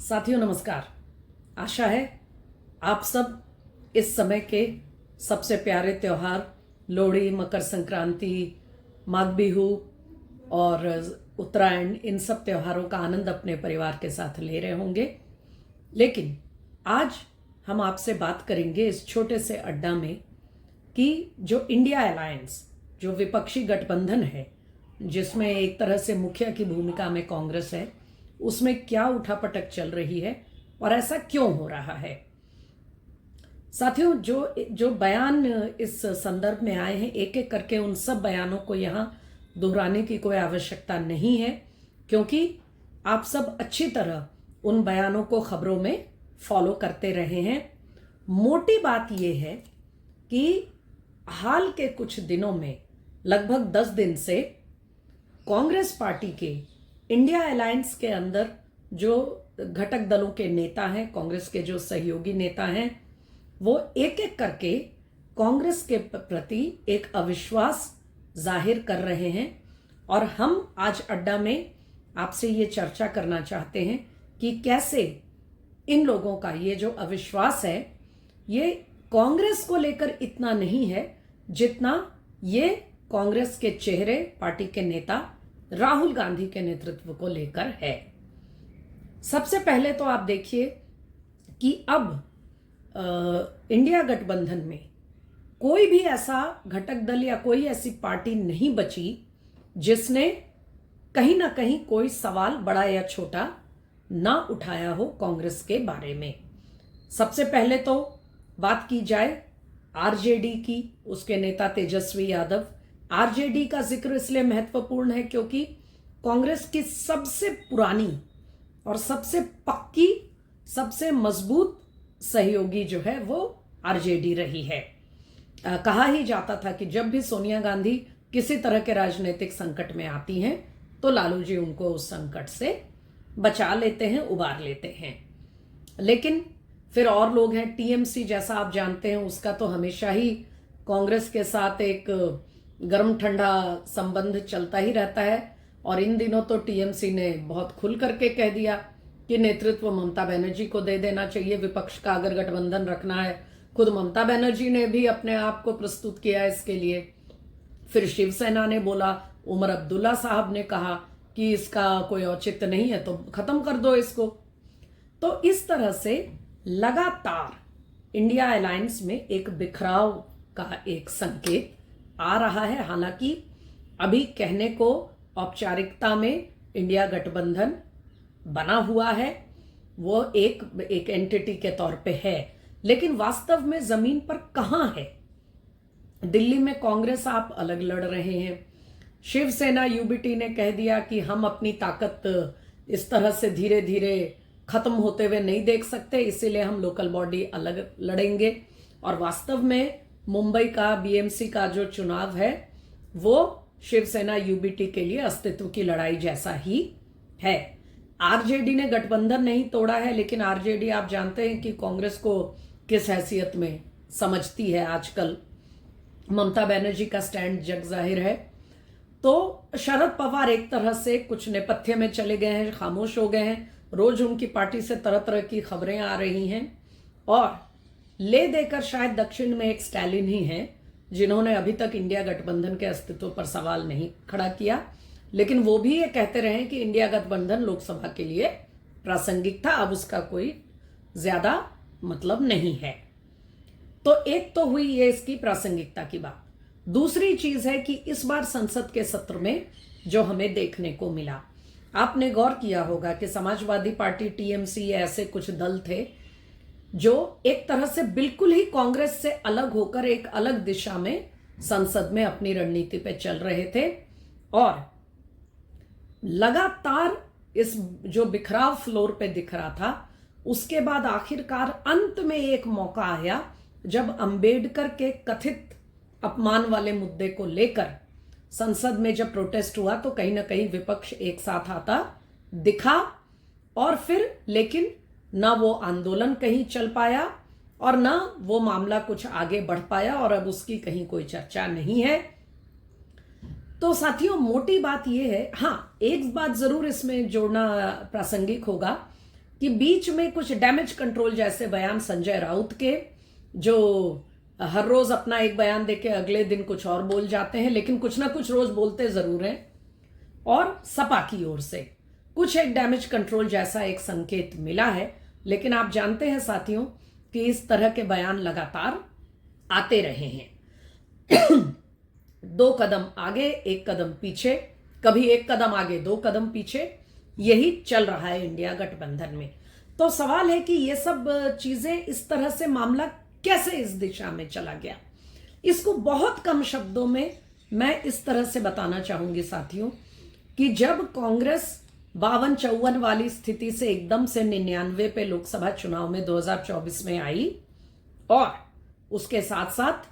साथियों नमस्कार। आशा है आप सब इस समय के सबसे प्यारे त्योहार लोहड़ी, मकर संक्रांति, माघ बिहू और उत्तरायण, इन सब त्योहारों का आनंद अपने परिवार के साथ ले रहे होंगे। लेकिन आज हम आपसे बात करेंगे इस छोटे से अड्डा में कि जो इंडिया अलायंस, जो विपक्षी गठबंधन है जिसमें एक तरह से मुखिया की भूमिका में कांग्रेस है, उसमें क्या उठापटक चल रही है और ऐसा क्यों हो रहा है। साथियों, जो बयान इस संदर्भ में आए हैं, एक एक करके उन सब बयानों को यहाँ दोहराने की कोई आवश्यकता नहीं है, क्योंकि आप सब अच्छी तरह उन बयानों को खबरों में फॉलो करते रहे हैं। मोटी बात यह है कि हाल के कुछ दिनों में, लगभग 10 दिन से, कांग्रेस पार्टी के इंडिया अलायंस के अंदर जो घटक दलों के नेता हैं, कांग्रेस के जो सहयोगी नेता हैं, वो एक एक करके कांग्रेस के प्रति एक अविश्वास जाहिर कर रहे हैं। और हम आज अड्डा में आपसे ये चर्चा करना चाहते हैं कि कैसे इन लोगों का ये जो अविश्वास है, ये कांग्रेस को लेकर इतना नहीं है जितना ये कांग्रेस के चेहरे, पार्टी के नेता राहुल गांधी के नेतृत्व को लेकर है। सबसे पहले तो आप देखिए कि अब इंडिया गठबंधन में कोई भी ऐसा घटक दल या कोई ऐसी पार्टी नहीं बची जिसने कहीं ना कहीं कोई सवाल, बड़ा या छोटा, ना उठाया हो कांग्रेस के बारे में। सबसे पहले तो बात की जाए आरजेडी की, उसके नेता तेजस्वी यादव। आरजेडी का जिक्र इसलिए महत्वपूर्ण है क्योंकि कांग्रेस की सबसे पुरानी और सबसे पक्की, सबसे मजबूत सहयोगी जो है वो आरजेडी रही है। कहा ही जाता था कि जब भी सोनिया गांधी किसी तरह के राजनीतिक संकट में आती हैं तो लालू जी उनको उस संकट से बचा लेते हैं, उबार लेते हैं। लेकिन फिर और लोग हैं, टीएमसी जैसा आप जानते हैं, उसका तो हमेशा ही कांग्रेस के साथ एक गर्म ठंडा संबंध चलता ही रहता है। और इन दिनों तो टीएमसी ने बहुत खुल करके कह दिया कि नेतृत्व ममता बनर्जी को दे देना चाहिए। विपक्ष का अगर गठबंधन रखना है, खुद ममता बनर्जी ने भी अपने आप को प्रस्तुत किया इसके लिए। फिर शिवसेना ने बोला, उमर अब्दुल्ला साहब ने कहा कि इसका कोई औचित्य नहीं है तो खत्म कर दो इसको। तो इस तरह से लगातार इंडिया अलायंस में एक बिखराव का एक संकेत आ रहा है। हालांकि अभी कहने को औपचारिकता में इंडिया गठबंधन बना हुआ है, वो एक एंटिटी के तौर पे है, लेकिन वास्तव में जमीन पर कहां है। दिल्ली में कांग्रेस आप अलग लड़ रहे हैं। शिवसेना यूबीटी ने कह दिया कि हम अपनी ताकत इस तरह से धीरे धीरे खत्म होते हुए नहीं देख सकते, इसीलिए हम लोकल बॉडी अलग लड़ेंगे। और वास्तव में मुंबई का बीएमसी का जो चुनाव है वो शिवसेना यूबीटी के लिए अस्तित्व की लड़ाई जैसा ही है। आरजेडी ने गठबंधन नहीं तोड़ा है, लेकिन आरजेडी आप जानते हैं कि कांग्रेस को किस हैसियत में समझती है आजकल। ममता बनर्जी का स्टैंड जग जाहिर है। तो शरद पवार एक तरह से कुछ नेपथ्य में चले गए हैं, खामोश हो गए हैं। रोज उनकी पार्टी से तरह तरह की खबरें आ रही हैं और ले देकर शायद दक्षिण में एक स्टालिन ही हैं जिन्होंने अभी तक इंडिया गठबंधन के अस्तित्व पर सवाल नहीं खड़ा किया, लेकिन वो भी ये कहते रहे कि इंडिया गठबंधन लोकसभा के लिए प्रासंगिक था, अब उसका कोई ज्यादा मतलब नहीं है। तो एक तो हुई ये इसकी प्रासंगिकता की बात। दूसरी चीज है कि इस बार संसद के सत्र में जो हमें देखने को मिला, आपने गौर किया होगा कि समाजवादी पार्टी, टीएमसी, ऐसे कुछ दल थे जो एक तरह से बिल्कुल ही कांग्रेस से अलग होकर एक अलग दिशा में संसद में अपनी रणनीति पे चल रहे थे। और लगातार इस जो बिखराव फ्लोर पे दिख रहा था, उसके बाद आखिरकार अंत में एक मौका आया जब अंबेडकर के कथित अपमान वाले मुद्दे को लेकर संसद में जब प्रोटेस्ट हुआ तो कहीं ना कहीं विपक्ष एक साथ आता दिखा। और फिर लेकिन ना वो आंदोलन कहीं चल पाया और ना वो मामला कुछ आगे बढ़ पाया, और अब उसकी कहीं कोई चर्चा नहीं है। तो साथियों, मोटी बात यह है, हाँ एक बात जरूर इसमें जोड़ना प्रासंगिक होगा कि बीच में कुछ डैमेज कंट्रोल जैसे बयान संजय राउत के, जो हर रोज अपना एक बयान देके अगले दिन कुछ और बोल जाते हैं, लेकिन कुछ ना कुछ रोज बोलते जरूर हैं, और सपा की ओर से कुछ एक डैमेज कंट्रोल जैसा एक संकेत मिला है। लेकिन आप जानते हैं साथियों कि इस तरह के बयान लगातार आते रहे हैं। 2 कदम आगे 1 कदम पीछे, कभी 1 कदम आगे 2 कदम पीछे, यही चल रहा है इंडिया गठबंधन में। तो सवाल है कि ये सब चीजें, इस तरह से मामला कैसे इस दिशा में चला गया। इसको बहुत कम शब्दों में मैं इस तरह से बताना चाहूंगी साथियों कि जब कांग्रेस 52-54 वाली स्थिति से एकदम से 99 पे लोकसभा चुनाव में 2024 में आई, और उसके साथ साथ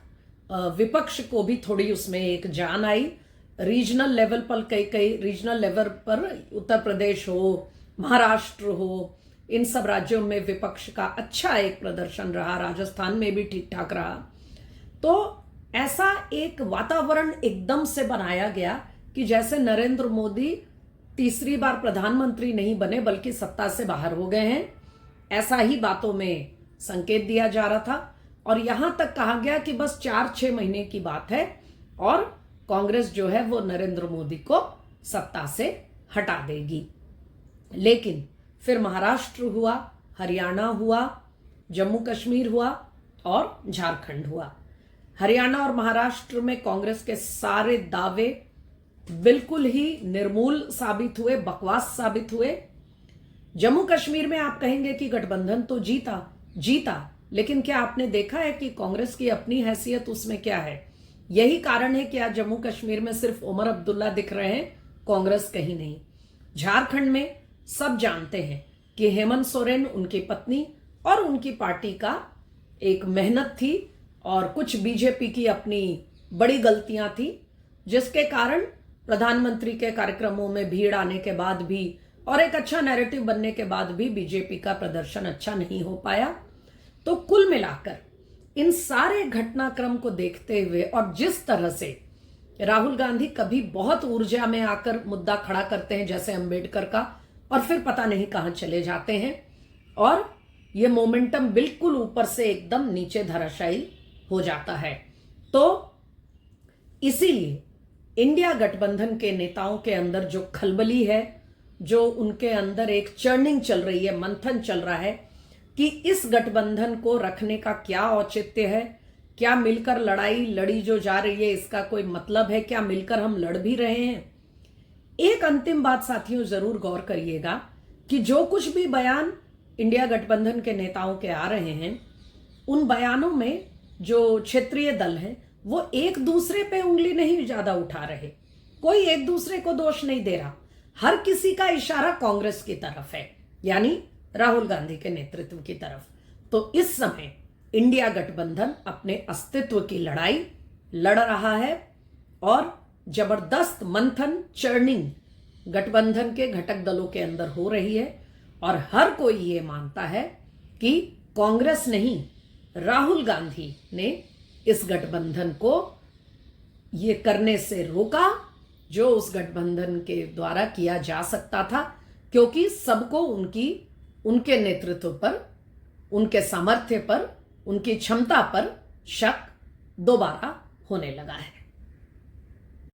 विपक्ष को भी थोड़ी उसमें एक जान आई, रीजनल लेवल पर कई रीजनल लेवल पर उत्तर प्रदेश हो, महाराष्ट्र हो, इन सब राज्यों में विपक्ष का अच्छा एक प्रदर्शन रहा, राजस्थान में भी ठीक ठाक रहा। तो ऐसा एक वातावरण एकदम से बनाया गया कि जैसे नरेंद्र मोदी तीसरी बार प्रधानमंत्री नहीं बने बल्कि सत्ता से बाहर हो गए हैं, ऐसा ही बातों में संकेत दिया जा रहा था। और यहां तक कहा गया कि बस 4-6 महीने की बात है और कांग्रेस जो है वो नरेंद्र मोदी को सत्ता से हटा देगी। लेकिन फिर महाराष्ट्र हुआ, हरियाणा हुआ, जम्मू कश्मीर हुआ और झारखंड हुआ। हरियाणा और महाराष्ट्र में कांग्रेस के सारे दावे बिल्कुल ही निर्मूल साबित हुए, बकवास साबित हुए। जम्मू कश्मीर में आप कहेंगे कि गठबंधन तो जीता, लेकिन क्या आपने देखा है कि कांग्रेस की अपनी हैसियत उसमें क्या है? यही कारण है कि आज जम्मू कश्मीर में सिर्फ उमर अब्दुल्ला दिख रहे हैं, कांग्रेस कहीं नहीं। झारखंड में सब जानते हैं कि हेमंत सोरेन, उनकी पत्नी और उनकी पार्टी का एक मेहनत थी और कुछ बीजेपी की अपनी बड़ी गलतियां थी, जिसके कारण प्रधानमंत्री के कार्यक्रमों में भीड़ आने के बाद भी और एक अच्छा नैरेटिव बनने के बाद भी बीजेपी का प्रदर्शन अच्छा नहीं हो पाया। तो कुल मिलाकर इन सारे घटनाक्रम को देखते हुए और जिस तरह से राहुल गांधी कभी बहुत ऊर्जा में आकर मुद्दा खड़ा करते हैं जैसे अंबेडकर का, और फिर पता नहीं कहां चले जाते हैं और ये मोमेंटम बिल्कुल ऊपर से एकदम नीचे धराशायी हो जाता है। तो इसीलिए इंडिया गठबंधन के नेताओं के अंदर जो खलबली है, जो उनके अंदर एक चर्निंग चल रही है, मंथन चल रहा है कि इस गठबंधन को रखने का क्या औचित्य है, क्या मिलकर लड़ाई लड़ी जो जा रही है इसका कोई मतलब है, क्या मिलकर हम लड़ भी रहे हैं। एक अंतिम बात साथियों जरूर गौर करिएगा कि जो कुछ भी बयान इंडिया गठबंधन के नेताओं के आ रहे हैं, उन बयानों में जो क्षेत्रीय दल है वो एक दूसरे पे उंगली नहीं ज्यादा उठा रहे, कोई एक दूसरे को दोष नहीं दे रहा, हर किसी का इशारा कांग्रेस की तरफ है, यानी राहुल गांधी के नेतृत्व की तरफ। तो इस समय इंडिया गठबंधन अपने अस्तित्व की लड़ाई लड़ रहा है और जबरदस्त मंथन, चर्निंग गठबंधन के घटक दलों के अंदर हो रही है और हर कोई ये मानता है कि कांग्रेस नहीं, राहुल गांधी ने इस गठबंधन को ये करने से रोका जो उस गठबंधन के द्वारा किया जा सकता था, क्योंकि सबको उनके नेतृत्व पर, उनके सामर्थ्य पर, उनकी क्षमता पर शक दोबारा होने लगा है।